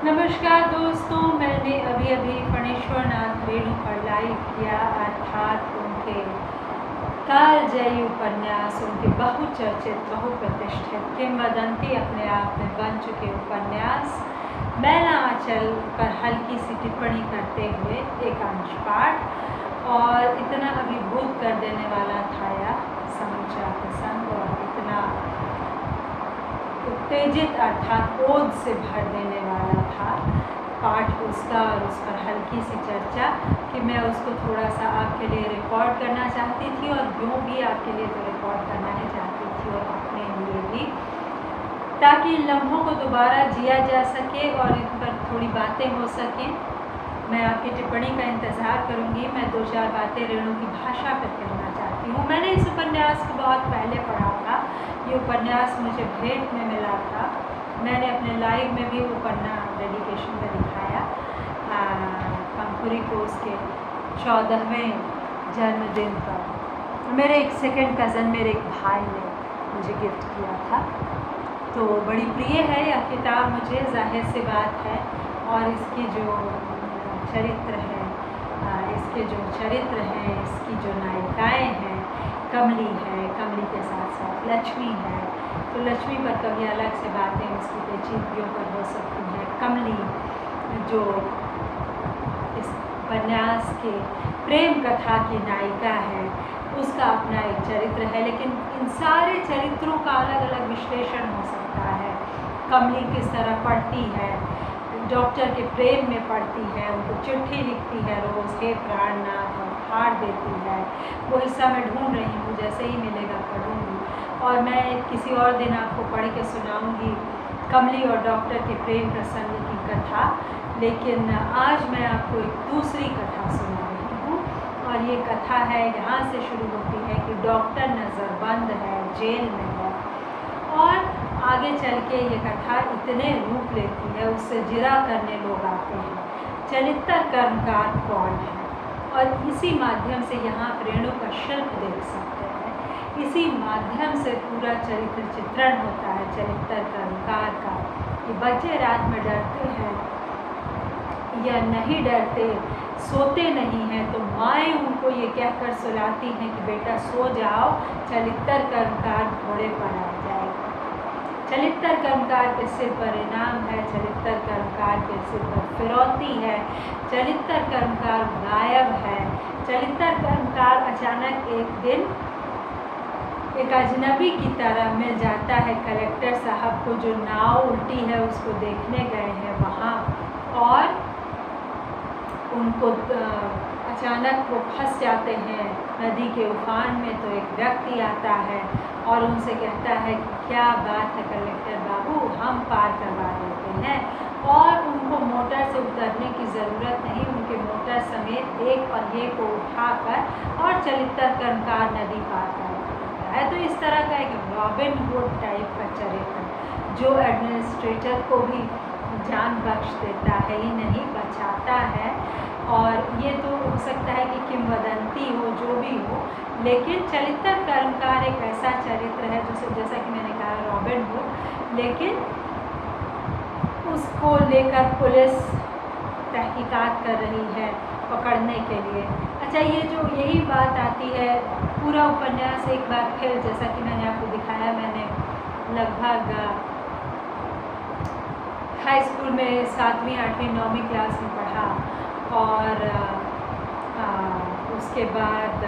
नमस्कार दोस्तों, मैंने अभी फणीश्वरनाथ रेणु पर लाइव किया, अर्थात उनके कालजयी उपन्यास, उनके बहुचर्चित बहुप्रतिष्ठित किंवदंती अपने आप में बन चुके उपन्यास मैला आंचल पर हल्की सी टिप्पणी करते हुए एक अंश पाठ। और इतना अभिभूत कर देने वाला था यह समूचा प्रसंग और इतना उत्तेजित अर्थात ओज से भर देने वाला था पाठ उसका और उस पर हल्की सी चर्चा कि मैं उसको थोड़ा सा आपके लिए रिकॉर्ड करना चाहती थी, और यूँ भी आपके लिए तो रिकॉर्ड करना ही चाहती थी और अपने लिए भी, ताकि इन लम्हों को दोबारा जिया जा सके और इन पर थोड़ी बातें हो सकें। मैं आपकी टिप्पणी का इंतज़ार करूंगी। मैं दो चार बातें रेणु की भाषा पर कहना चाहती हूँ। मैंने इस उपन्यास को बहुत पहले पढ़ा था। ये उपन्यास मुझे भेंट में मिला था। मैंने अपने लाइव में भी उपन्यास डेडिकेशन में दिखाया पंखुरी को उसके 14वें जन्मदिन पर। मेरे एक सेकंड कज़न, मेरे एक भाई ने मुझे गिफ्ट किया था, तो बड़ी प्रिय है यह किताब मुझे, जाहिर सी बात है। और इसकी जो चरित्र है, इसकी जो नायिकाएँ हैं, कमली है, कमली के साथ साथ लक्ष्मी है, तो लक्ष्मी पर कभी अलग से बातें उसकी पेचीदगियों पर हो सकती हैं। कमली जो इस उपन्यास के प्रेम कथा की नायिका है, उसका अपना एक चरित्र है, लेकिन इन सारे चरित्रों का अलग अलग विश्लेषण हो सकता है। कमली किस तरह पढ़ती है, डॉक्टर के प्रेम में पढ़ती है, उनको चिट्ठी लिखती है रोज़, हे प्राणनाथ, और फाड़ देती है। वो हिस्सा मैं ढूंढ रही हूँ, जैसे ही मिलेगा पढ़ूँगी। और मैं किसी और दिन आपको पढ़ के सुनाऊँगी कमली और डॉक्टर के प्रेम प्रसंग की कथा, लेकिन आज मैं आपको एक दूसरी कथा सुना रही हूँ। और ये कथा है, यहाँ से शुरू होती है कि डॉक्टर नज़रबंद है, जेल में है, और आगे चल के ये कथा इतने रूप लेती है, उससे जिरा करने लोग आते हैं, चरित्र कर्मकार कौन है, और इसी माध्यम से यहाँ रेणु का शिल्प देख सकते हैं। इसी माध्यम से पूरा चरित्र चित्रण होता है चरित्र कर्मकार का, कि बच्चे रात में डरते हैं या नहीं डरते, सोते नहीं हैं, तो माएँ उनको ये कहकर सुलाती हैं कि बेटा सो जाओ, चरित्र कर्मकार घोड़े पर आ जाएगा। चरित्र कर्मकार के सिर पर इनाम है, चरित्र कर्मकार के सिर पर फिरौती है, चरित्र कर्मकार गायब है। चरित्र कर्मकार अचानक एक दिन एक अजनबी की तरह मिल जाता है कलेक्टर साहब को, जो नाव उल्टी है उसको देखने गए हैं वहाँ, और उनको अचानक वो फंस जाते हैं नदी के उफान में। तो एक व्यक्ति आता है और उनसे कहता है कि क्या बात है कलेक्टर बाबू, हम पार करवा देते हैं, और उनको मोटर से उतरने की ज़रूरत नहीं, उनके मोटर समेत एक पहिए को उठाकर और चरित्र कर्मकार नदी पार कर देता है। तो इस तरह का एक रॉबिन हुड टाइप का चरित्र, जो एडमिनिस्ट्रेटर को भी जान बख्श देता है ही नहीं, बचाता है। और ये तो हो सकता है कि किंवदंती हो, जो भी हो, लेकिन चरित्र कर्मकार एक ऐसा चरित्र है जैसा कि मैंने कहा रॉबिन हुड, लेकिन उसको लेकर पुलिस तहकीकात कर रही है पकड़ने के लिए। अच्छा, ये जो यही बात आती है पूरा उपन्यास एक बार फिर, जैसा कि मैंने आपको दिखाया, मैंने लगभग हाई स्कूल में 7वीं 8वीं 9वीं क्लास में पढ़ा, और उसके बाद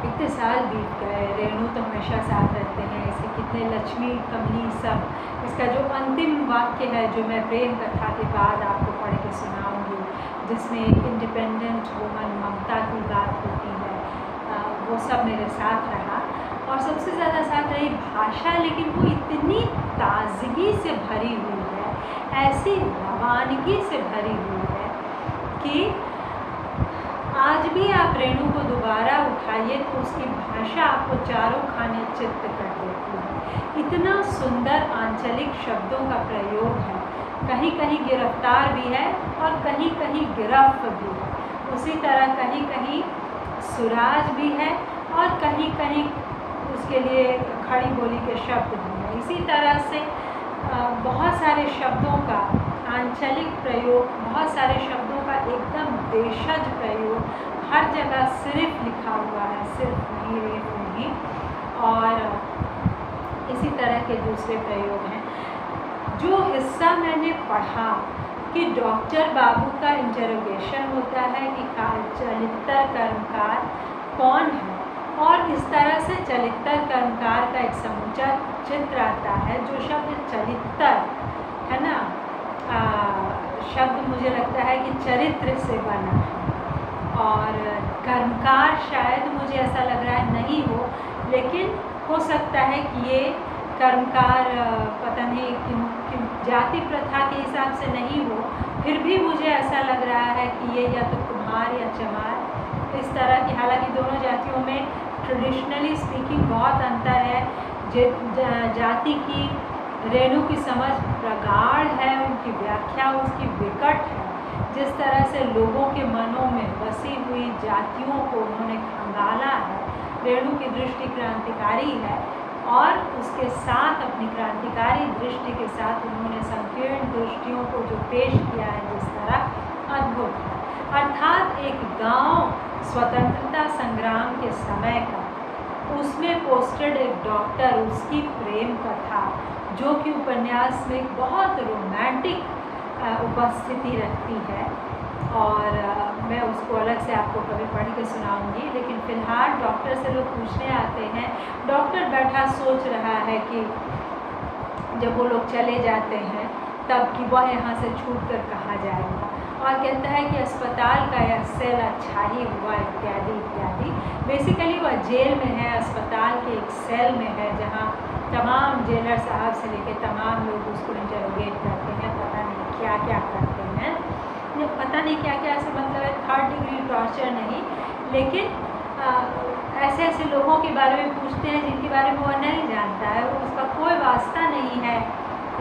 इतने साल बीत गए। रेणु तो हमेशा साथ रहते हैं, इसके कितने लक्ष्मी, कमली, सब। इसका जो अंतिम वाक्य है, जो मैं प्रेम कथा के बाद आपको पढ़ के सुनाऊंगी, जिसमें इंडिपेंडेंट वुमन ममता की बात होती है, वो सब मेरे साथ रहा। और सबसे ज़्यादा साथ रही भाषा, लेकिन वो इतनी ताजगी से भरी हुई है, ऐसी रवानगी से भरी हुई है कि आज भी आप रेणु को दोबारा उठाइए तो उसकी भाषा आपको चारों खाने चित्त कर देती है। इतना सुंदर आंचलिक शब्दों का प्रयोग है, कहीं कहीं गिरफ्तार भी है और कहीं कहीं गिरफ्त भी है। उसी तरह कहीं कहीं सुराज भी है और कहीं कहीं उसके लिए खड़ी बोली के शब्द भी हैं। इसी तरह से बहुत बहुत सारे शब्दों का आंचलिक प्रयोग, बहुत सारे शब्दों का एकदम देशज प्रयोग हर जगह सिर्फ लिखा हुआ है, सिर्फ नहीं, रेफ नहीं। और इसी तरह के दूसरे प्रयोग हैं। जो हिस्सा मैंने पढ़ा कि डॉक्टर बाबू का इंटरोगेशन होता है कि चलित्र कर्मकार कौन है, और इस तरह से चलित्र कर्मकार का एक समूचा चित्र आता है। जो शब्द चलित्र है ना, शब्द मुझे लगता है कि चरित्र से बना है, और कर्मकार शायद मुझे ऐसा लग रहा है नहीं हो, लेकिन हो सकता है कि ये कर्मकार पता नहीं कि जाति प्रथा के हिसाब से नहीं हो, फिर भी मुझे ऐसा लग रहा है कि ये या तो कुम्हार या चमार इस तरह की, हालांकि दोनों जातियों में ट्रेडिशनली स्पीकिंग बहुत अंतर है। जाति की रेणु की समझ प्रगाढ़ है, उनकी व्याख्या उसकी विकट है। जिस तरह से लोगों के मनों में बसी हुई जातियों को उन्होंने खंगाला है, रेणु की दृष्टि क्रांतिकारी है, और उसके साथ अपनी क्रांतिकारी दृष्टि के साथ उन्होंने संकीर्ण दृष्टियों को जो पेश किया है जिस तरह, अद्भुत है। अर्थात एक गांव स्वतंत्रता संग्राम के समय का, उसमें पोस्टेड एक डॉक्टर, उसकी प्रेम कथा जो कि उपन्यास में एक बहुत रोमांटिक उपस्थिति रखती है, और मैं उसको अलग से आपको कभी पढ़ के सुनाऊंगी। लेकिन फ़िलहाल डॉक्टर से लोग पूछने आते हैं, डॉक्टर बैठा सोच रहा है कि जब वो लोग चले जाते हैं तब कि वह यहाँ से छूट कर कहाँ जाएगा, और कहता है कि अस्पताल का यह सेल अच्छा ही हुआ, इत्यादि इत्यादि। बेसिकली वह जेल में है, अस्पताल के एक सेल में है, जहाँ तमाम जेलर साहब से लेके तमाम लोग उसको इंटरोगेट करते हैं, पता नहीं क्या क्या करते हैं, ये पता नहीं क्या क्या, ऐसे मतलब है 3rd डिग्री टॉर्चर नहीं, लेकिन ऐसे ऐसे लोगों के बारे में पूछते हैं जिनके बारे में वह नहीं जानता है, उसका कोई वास्ता नहीं है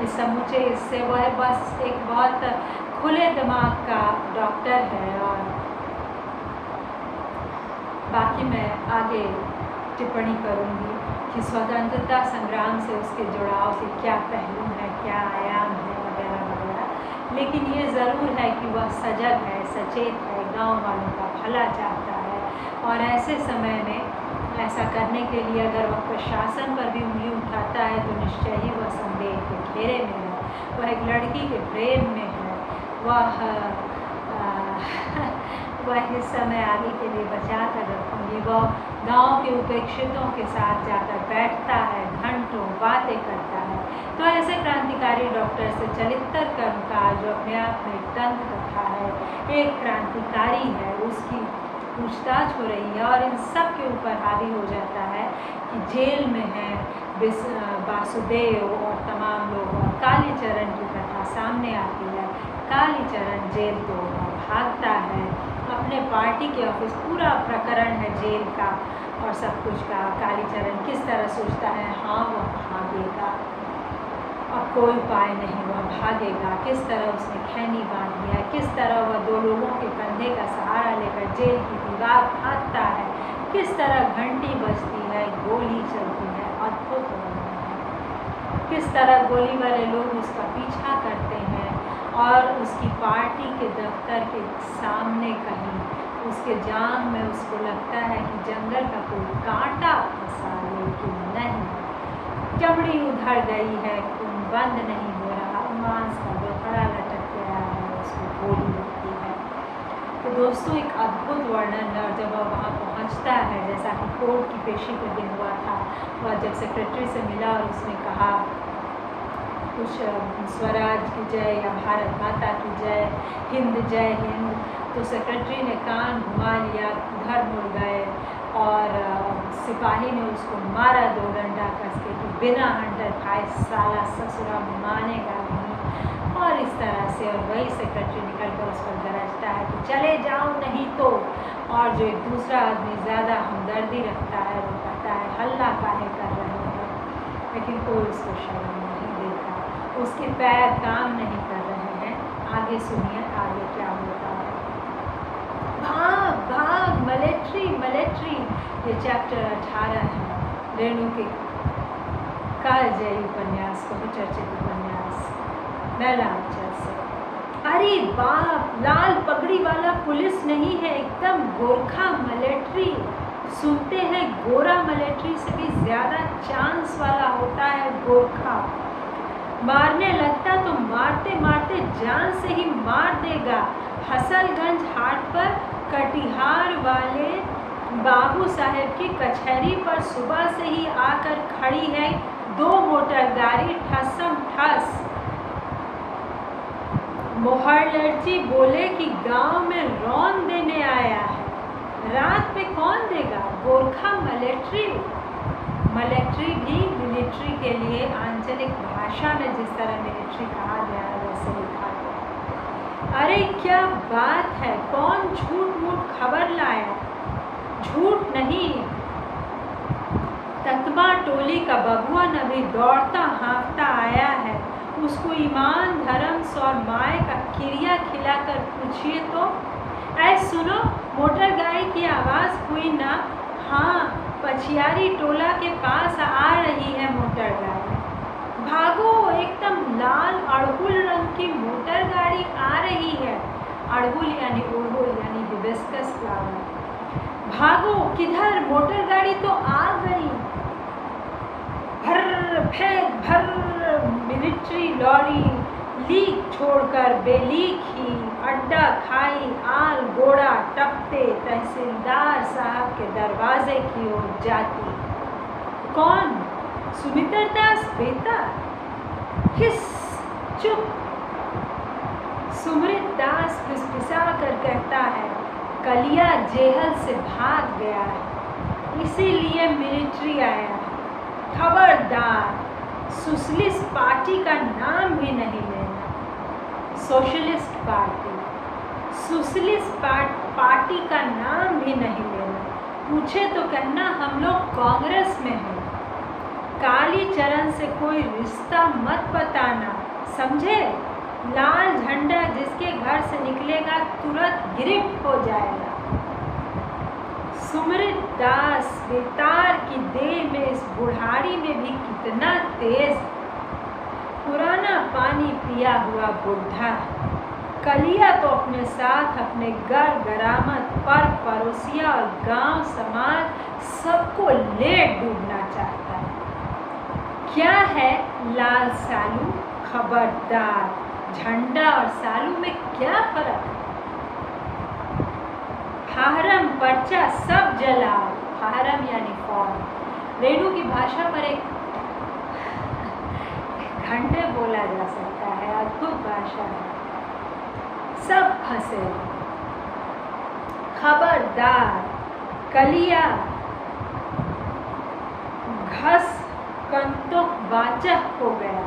इस समूचे इससे। वह बस एक बहुत खुले दिमाग का डॉक्टर है। और बाकी मैं आगे टिप्पणी करूंगी कि स्वतंत्रता संग्राम से उसके जुड़ाव के क्या पहलू हैं, क्या आयाम है, वगैरह वगैरह। लेकिन ये ज़रूर है कि वह सजग है, सचेत है, गांव वालों का भला चाहता है, और ऐसे समय में ऐसा करने के लिए अगर वह प्रशासन पर भी उंगली उठाता है तो निश्चय ही वह संदेह के घेरे में है, वह एक लड़की के प्रेम में है, वह हिस्सा मैं आगे के लिए बचा कर रखूँगी। वह गांव के उपेक्षितों के साथ जाकर बैठता है, घंटों बातें करता है। तो ऐसे क्रांतिकारी डॉक्टर से चलित्र कर्मकार, जो अपने आप में एक तंत्र कथा है, एक क्रांतिकारी है, उसकी पूछताछ हो रही है, और इन सब के ऊपर हावी हो जाता है कि जेल में है वासुदेव और तमाम लोग, और कालीचरण की कथा सामने आती है। कालीचरण जेल तोड़कर भागता है, अपने पार्टी के ऑफिस, पूरा प्रकरण है जेल का और सब कुछ का। कालीचरण किस तरह सोचता है, हाँ वह भागेगा, अब कोई उपाय नहीं, वह भागेगा। किस तरह उसने खैनी बांधी है, किस तरह वह 2 लोगों के कंधे का सहारा लेकर जेल की दीवार भागता है, किस तरह घंटी बजती है, गोली चलती है, अद्भुत वर्णन है। किस तरह गोली वाले लोग उसका पीछा करते हैं, और उसकी पार्टी के दफ्तर के सामने कहीं उसके जांघ में उसको लगता है कि जंगल का कोई कांटा फंसा, लेकिन नहीं, चमड़ी उधड़ गई है, खून बंद नहीं हो रहा, मांस का बखड़ा लटक गया है, उसको गोली लगती है। तो दोस्तों एक अद्भुत वर्णन है। और जब वह वहाँ पहुँचता है, जैसा कि कोर्ट की पेशी के दिन हुआ था, वह जब सेक्रेटरी से मिला और उसने कहा कुछ स्वराज की जय या भारत माता की जय, हिंद जय हिंद, तो सेक्रेटरी ने कान घुमा लिया, घर मुड़ गए, और सिपाही ने उसको मारा 2 डंडा कस के कि बिना हंटर खाए साला ससुरा मानेगा नहीं, और इस तरह से। और वही सेक्रेटरी निकल कर उस पर गरजता है कि चले जाओ नहीं तो। और जो एक दूसरा आदमी ज़्यादा हमदर्दी रखता है वो कहता है हल्ला काहे कर रहे हैं, लेकिन कोई उसको शर्म नहीं देता, उसके पैर काम नहीं कर रहे हैं। आगे सुनिए आगे क्या होता है। भाग भाग मिलिट्री मिलिट्री, ये चैप्टर 18 है रेणु के कालजयी उपन्यास, बहुचर्चित उपन्यास। मैं लालचंद से। अरे बाप, लाल पगड़ी वाला पुलिस नहीं है, एकदम गोरखा मिलिट्री। सुनते हैं गोरा मिलिट्री से भी ज़्यादा चांस वाला होता है गोरखा। मारने लगता तो मारते मारते जान से ही मार देगा। हसलगंज हाट पर कटिहार वाले बाबू साहेब की कचहरी पर सुबह से ही आकर खड़ी है 2 मोटर गाड़ी ठसम ठस। मोहर लड़ची बोले कि गांव में रौन देने आया है। रात में कौन देगा? गोरखा मिलिट्री। मिलिट्री भी मिलिट्री के लिए आंचलिक भाषा में जिस तरह मिलिट्री कहा गया है वैसे लिखा गया। अरे क्या बात है, कौन झूठ मूठ खबर लाया? झूठ नहीं, ततमा टोली का बबुआ नबी दौड़ता हाँफता आया है। उसको ईमान धर्म और माए का क्रिया खिलाकर पूछिए तो। ऐ सुनो, मोटर गाड़ी की आवाज़ हुई ना? हाँ, पछियारी टोला के पास आ रही है मोटर गाड़ी। भागो, एकदम लाल अड़हुल रंग की मोटर गाड़ी आ रही है। अड़हुल यानी उड़हुल यानी हिबिस्कस फ्लावर। भागो, किधर? मोटर गाड़ी तो आ गई। भर फेंक भर मिलिट्री लॉरी लीक छोड़कर बेलीक ही अड्डा खाई आल गोड़ा टपते तहसीलदार साहब के दरवाजे की ओर जाती। कौन? सुमित्र दास बेटा? हिस, चुप। सुमित्र दास फिसफिसा कर कहता है, कलिया जेहल से भाग गया है, इसीलिए मिलिट्री आया है। खबरदार, सोशलिस्ट पार्टी का नाम भी नहीं लेना। सोशलिस्ट पार्टी, सोशलिस्ट पार्टी का नाम भी नहीं लेना। पूछे तो कहना हम लोग कांग्रेस में हैं। कालीचरण से कोई रिश्ता मत बताना, समझे? लाल झंडा जिसके घर से निकलेगा तुरंत गिरफ्त हो जाएगा। सुमित दास बेतार की देह में इस बुढ़ारी में भी कितना तेज, पुराना पानी पिया हुआ बुढ़ा। कलिया तो अपने साथ अपने घर गरामत पर पड़ोसिया और गांव समाज सबको ले डूबना चाहता है। क्या है लाल सालू? खबरदार, झंडा और सालू में क्या फर्क है? फाहरम पर्चा सब जलाओ। फाहरम यानी फॉर्म। रेणु की भाषा पर एक घंटे बोला जा सकता है, अद्भुत भाषा है। सब फंसे। खबरदार, कलिया घस कंतुक वाचक हो गया।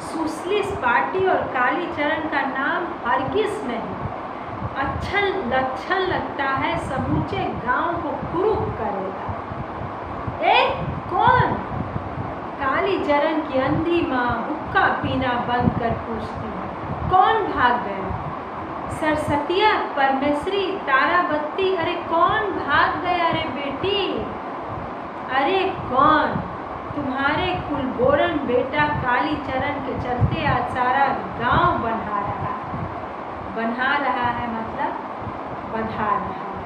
सोशलिस्ट पार्टी और कालीचरण का नाम हरगिज नहीं। अच्छा लक्षण लगता है, समूचे गांव को कुरूप करेगा। कौन? कालीचरण की अंधी माँ हुक्का पीना बंद कर पूछती है, कौन भाग गया? सरस्वतिया, परमेश्वरी, ताराबत्ती, अरे कौन भाग गया रे बेटी? अरे कौन? तुम्हारे कुलबोरन बेटा कालीचरण के चलते आज सारा गांव बन्हा रहा है। बन्हा रहा है मतलब बंधा रहा है।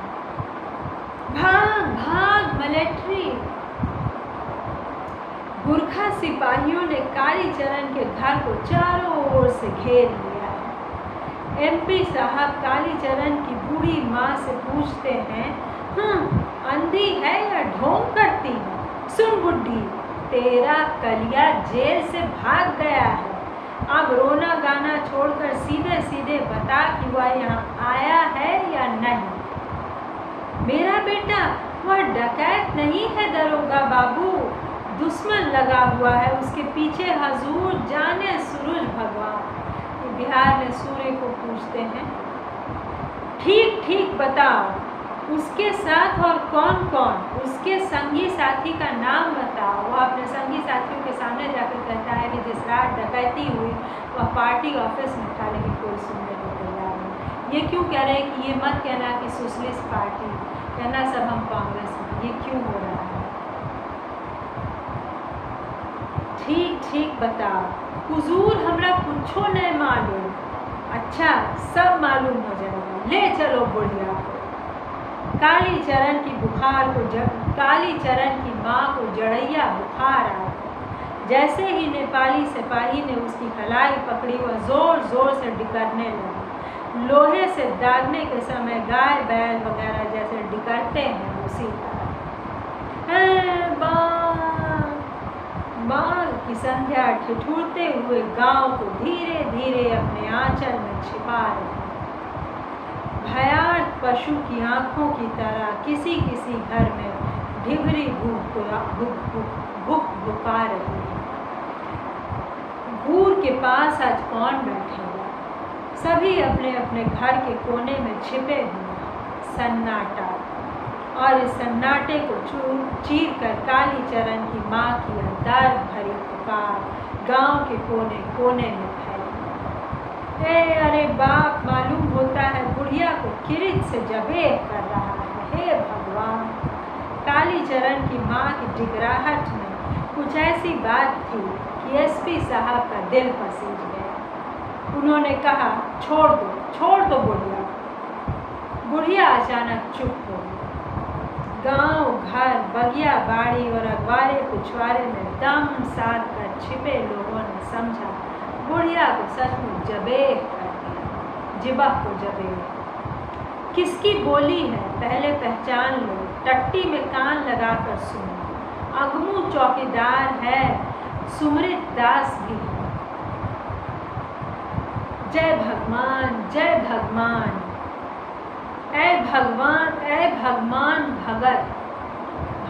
भाग भाग मिलिट्री। गुरखा सिपाहियों ने कालीचरण के घर को चारों ओर से घेर लिया है। एमपी साहब कालीचरण की बूढ़ी माँ से पूछते हैं, अंधी है या ढोंग करती है? सुन बुड्ढी, तेरा कलिया जेल से भाग गया है। अब रोना गाना छोड़कर सीधे सीधे बता कि वह यहाँ आया है या नहीं। मेरा बेटा वह डकैत नहीं है दरोगा बाबू, दुश्मन लगा हुआ है, उसके पीछे हजूर जाने सूरज भगवान। बिहार में सूर्य को पूछते हैं। ठीक ठीक बताओ, उसके साथ और कौन कौन? उसके संगी साथी का नाम बताओ। वह अपने संगी साथियों के सामने जाकर कहता है कि जिस रात डकैती हुई वह पार्टी ऑफिस में था, लेकिन कोई सुनने को तैयार नहीं। ये क्यों कह रहे हैं कि ये मत कहना कि सोशलिस्ट पार्टी, कहना सब हम कांग्रेस में। ये क्यों हो रहा है? ठीक ठीक बताओ हुजूर, हमरा कुछो नहीं मालूम। अच्छा, सब मालूम हो जाएगा, ले चलो बुढ़िया को। कालीचरण की माँ को जड़ैया बुखार आया। जैसे ही नेपाली सिपाही ने उसकी कलाई पकड़ी, वह जोर जोर से डिकरने लगी। लोहे से दागने के समय गाय बैल वगैरह जैसे डिकरते हैं, उसी तरह। माँ की संध्या ठिठुरते हुए गांव को धीरे धीरे अपने आंचल में छिपा रही। भयार्त पशु की आंखों की तरह किसी किसी घर में ढिबरी भुका रही है। घूर के पास आज कौन बैठेगा? सभी अपने अपने घर के कोने में छिपे हुए। सन्नाटा, और इस सन्नाटे को चीर कर कालीचरण की माँ की दर्द भरी पुकार गांव के कोने कोने में फैली। अरे बाप, मालूम होता है बुढ़िया को किरिच से जबेह कर रहा है। हे भगवान! कालीचरण की माँ की डिगराहट में कुछ ऐसी बात थी कि एसपी साहब का दिल पसीज गया। उन्होंने कहा, छोड़ दो बुढ़िया। बुढ़िया अचानक चुप हो गई। गांव, घर, बगिया बाड़ी और अखबारे पिछवाड़े में दम साध कर छिपे लोगों ने समझा बुढ़िया को सचमुच जबेह कर दिया। जिबह को जबेह। किसकी बोली है पहले पहचान लो, टट्टी में कान लगाकर सुनो। अगमू चौकीदार है, सुमृत दास भी है। जय भगवान, जय भगवान। ऐ भगवान भगत,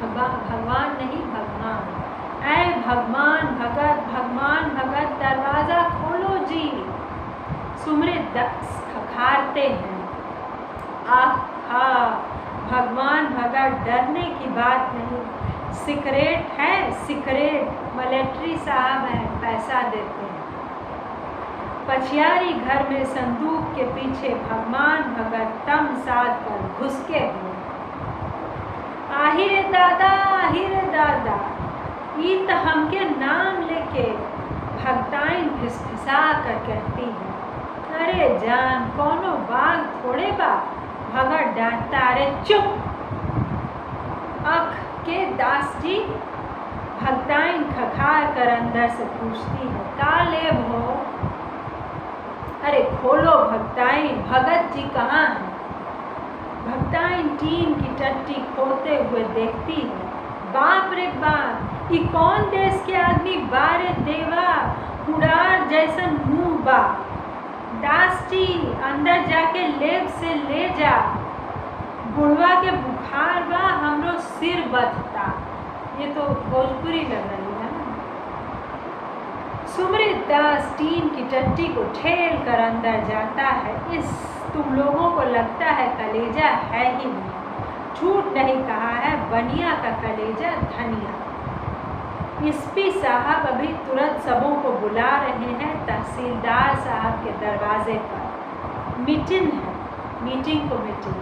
भगवान नहीं भगवान। ऐ भगवान भगत, दरवाजा खोलो जी। सुमृत दास खखारते हैं। भगवान भगत, डरने की बात नहीं। सिगरेट है, सिगरेट, मिलिट्री साहब हैं, पैसा देते हैं। पछियारी घर में संदूक के पीछे भगवान भगत तम साध कर घुसके हुए। आहिरे दादा, ई त हमके नाम लेके भगताइन फिसफिसा कर कहती है। अरे जान, कोनो बाग थोड़े बा। भगत डांटता, अरे चुप। अख के दास जी, भगताइन खखार कर अंदर से पूछती है, का लेब हो? अरे खोलो भगताइन, भगत जी कहाँ हैं? भगताइन टीन की टट्टी खोलते हुए देखती है। बाप रे बाप, ये कौन देश के आदमी बारे देवा, कुड़ार जैसन मुंह बा। दास जी, अंदर जाके लेब से ले जा। बुढ़वा के बुखार बा, हमरो सिर बथता। ये तो भोजपुरी लग रही है ना। सुमृत दास टीन की टट्टी को ठेल कर अंदर जाता है। तुम लोगों को लगता है कलेजा है ही नहीं। झूठ नहीं कहा है, बनिया का कलेजा धनिया। एसपी साहब अभी तुरंत सबों को बुला रहे हैं तहसीलदार साहब के दरवाजे पर। मीटिंग है, मीटिंग को मीटिंग।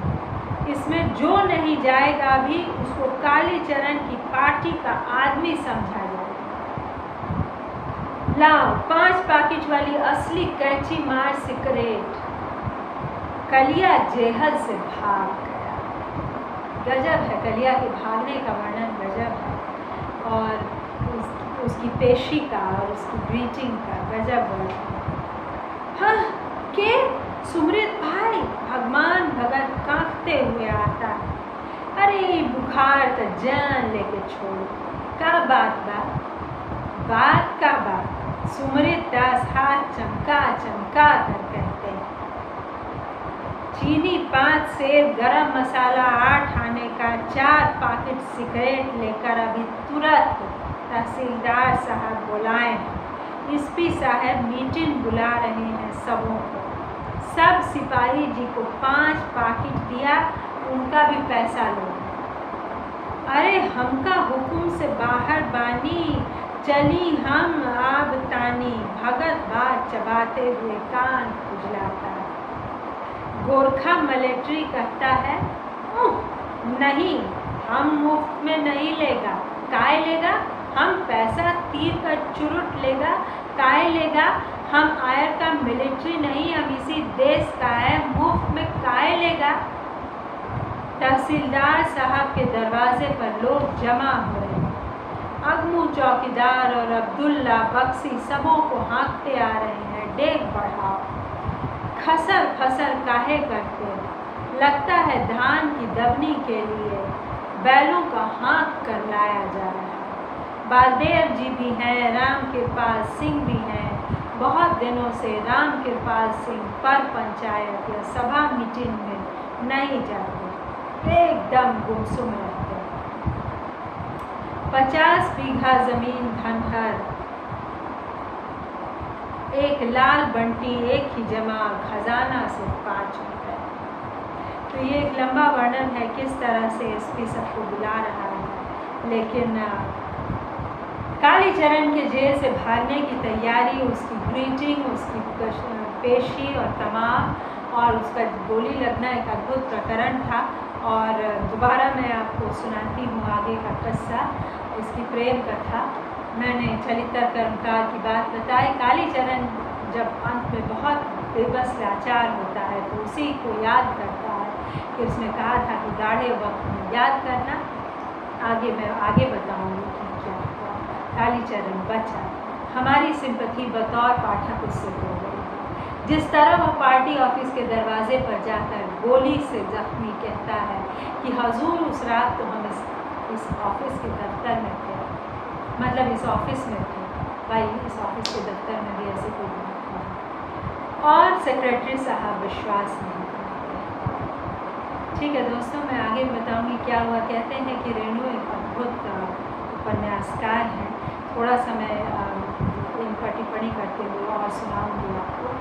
इसमें जो नहीं जाएगा अभी उसको कालीचरण की पार्टी का आदमी समझा जाएगा। लाओ 5 पैकेट वाली असली कैंची मार सिगरेट। कलिया जेहल से भाग गया। गजब है, कलिया के भागने का वर्णन गजब है, और उसकी पेशी का और उसकी ग्रीटिंग का गजब वर्णन। हाँ, के सुमृत भाई, भगवान भगत कांपते हुए आता है। अरे बुखार तो जान लेके छोड़ो, का बात बा? बात का बात? सुमृत दास हाथ चमका चमका कर कहते हैं। चीनी 5 सेर, गरम मसाला 8 आने का 4 पैकेट सिगरेट लेकर अभी तुरंत तहसीलदार साहब बुलाए हैं। एसपी साहब मीटिंग बुला रहे हैं सबों को। सब सिपाही जी को 5 पैकेट दिया, उनका भी पैसा लो। अरे हमका हुकुम से बाहर बानी, चली हम आब तानी। भगत बात चबाते हुए कान खुजलाता है। गोरखा मिलिट्री कहता है, नहीं, हम मुफ्त में नहीं लेगा। काय लेगा? हम पैसा तीर का चुरुट लेगा, काय लेगा। हम आयर का मिलिट्री नहीं, हम इसी देश का है, मुफ्त में काय लेगा। तहसीलदार साहब के दरवाजे पर लोग जमा हो रहे हैं। अगमू चौकीदार और अब्दुल्ला बक्सी सबों को हाँकते आ रहे हैं, डेग बढ़ाओ। खसर फसर काहे करते, लगता है धान की दबनी के लिए बैलों का हाँक कर लाया जा रहा है। बालदेव जी भी हैं, राम कृपाल सिंह भी हैं। बहुत दिनों से राम कृपाल सिंह पर पंचायत या सभा मीटिंग में नहीं जाते, एकदम गुमसुम रहते। 50 बीघा जमीन धनहर, एक लाल बंटी, एक ही जमा, खजाना सिर्फ 5 रुपए। तो ये एक लंबा वर्णन है किस तरह से एसपी सबको बुला रहा है। लेकिन कालीचरण के जेल से भागने की तैयारी, उसकी ग्रीटिंग, उसकी पेशी और तमाम, और उसका गोली लगना एक अद्भुत प्रकरण था। और दोबारा मैं आपको सुनाती हूँ आगे का किस्सा, इसकी प्रेम कथा। मैंने चरित्र कर्मकार की बात बताई। कालीचरण जब अंत में बहुत बेबस लाचार होता है तो उसी को याद करता है कि उसने कहा था कि गाढ़े वक्त में याद करना। आगे मैं आगे बताऊंगी कि क्या हुआ। कालीचरण बचा, हमारी सिंपथी बतौर पाठक उससे हो गई। जिस तरह वह पार्टी ऑफिस के दरवाजे पर जाकर गोली से जख्मी कहता है कि हजूर उस रात तो हम इस ऑफिस के दफ्तर में थे, मतलब इस ऑफिस में थे भाई, इस ऑफिस के दफ्तर में भी ऐसे कोई बात नहीं। और सेक्रेटरी साहब विश्वास नहीं करते। ठीक है दोस्तों, मैं आगे बताऊंगी क्या हुआ। कहते हैं कि रेणु एक अद्भुत उपन्यासकार हैं। थोड़ा सा मैं इन पर टिप्पणी करते हुए और सुनाऊंगी आपको।